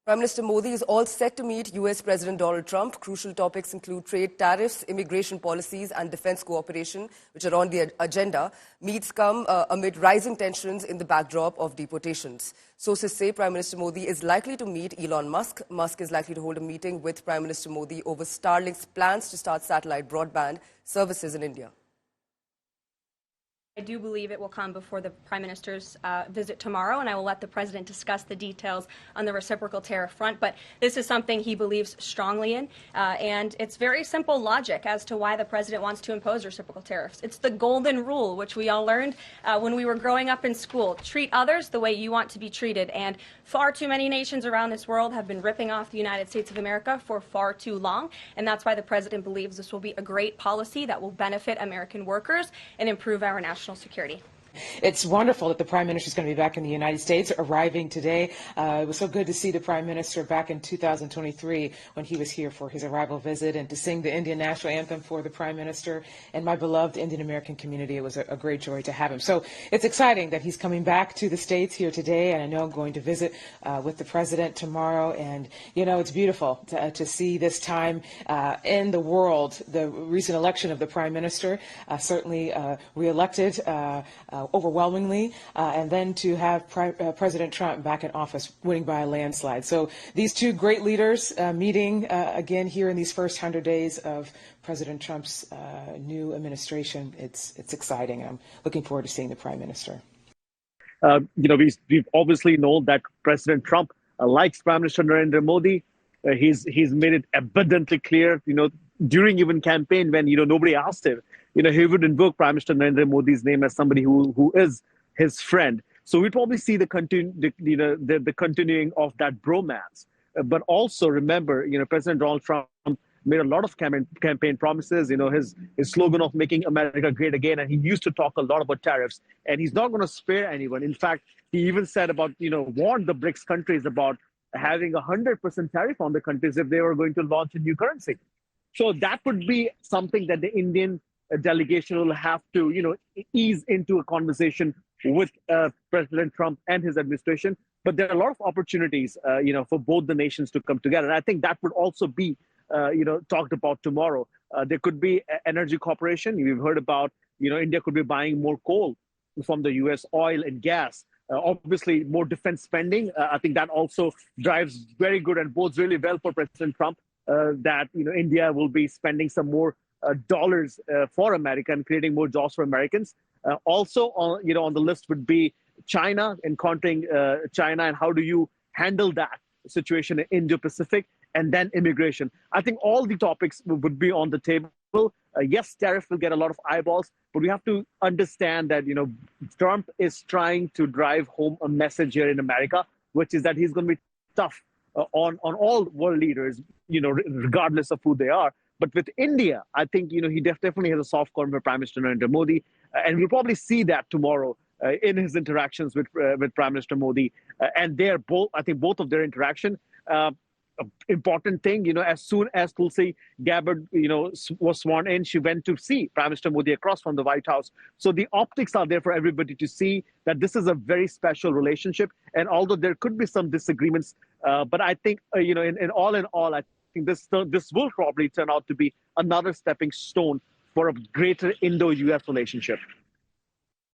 Prime Minister Modi is all set to meet US President Donald Trump. Crucial topics include trade, tariffs, immigration policies and defense cooperation, which are on the agenda. Meets come amid rising tensions in the backdrop of deportations. Sources say Prime Minister Modi is likely to meet Elon Musk. Musk is likely to hold a meeting with Prime Minister Modi over Starlink's plans to start satellite broadband services in India. I do believe it will come before the Prime Minister's visit tomorrow, and I will let the President discuss the details on the reciprocal tariff front. But this is something he believes strongly in, and it's very simple logic as to why the President wants to impose reciprocal tariffs. It's the golden rule, which we all learned when we were growing up in school. Treat others the way you want to be treated, and far too many nations around this world have been ripping off the United States of America for far too long, and that's why the President believes this will be a great policy that will benefit American workers and improve our national security. It's wonderful that the Prime Minister is going to be back in the United States, arriving today. It was so good to see the Prime Minister back in 2023 when he was here for his arrival visit and to sing the Indian National Anthem for the Prime Minister and my beloved Indian American community. It was a great joy to have him. So it's exciting that he's coming back to the States here today, and I know I'm going to visit with the President tomorrow. And, you know, it's beautiful to see this time in the world, the recent election of the Prime Minister, certainly reelected overwhelmingly, and then to have President Trump back in office, winning by a landslide. So these two great leaders meeting again here in these first 100 days of President Trump's new administration. It's exciting. I'm looking forward to seeing the Prime Minister. We've obviously known that President Trump likes Prime Minister Narendra Modi. He's made it abundantly clear, during even campaign when, nobody asked him, he would invoke Prime Minister Narendra Modi's name as somebody who is his friend. So we probably see the continuing of that bromance. But also remember, President Donald Trump made a lot of campaign promises, his slogan of making America great again. And he used to talk a lot about tariffs, and he's not going to spare anyone. In fact, he even said about, warned the BRICS countries about having 100% tariff on the countries if they were going to launch a new currency. So that would be something that the Indian delegation will have to, ease into a conversation with President Trump and his administration. But there are a lot of opportunities, for both the nations to come together. And I think that would also be, talked about tomorrow. There could be energy cooperation. We've heard about, India could be buying more coal from the U.S., oil and gas. Obviously, more defense spending. I think that also drives very good and bodes really well for President Trump that, India will be spending some more dollars for America and creating more jobs for Americans. Also, on the list would be China, encountering China, and how do you handle that situation in Indo-Pacific, and then immigration. I think all the topics would be on the table. Yes, tariff will get a lot of eyeballs, but we have to understand that, Trump is trying to drive home a message here in America, which is that he's going to be tough on all world leaders, regardless of who they are. But with India, I think, he definitely has a soft corner with Prime Minister Narendra Modi. And we'll probably see that tomorrow in his interactions with Prime Minister Modi. And they're both, I think both of their interaction, important thing, as soon as Tulsi Gabbard, was sworn in, she went to see Prime Minister Modi across from the White House. So the optics are there for everybody to see that this is a very special relationship. And although there could be some disagreements, but I think, in all, I think this will probably turn out to be another stepping stone for a greater Indo-US relationship.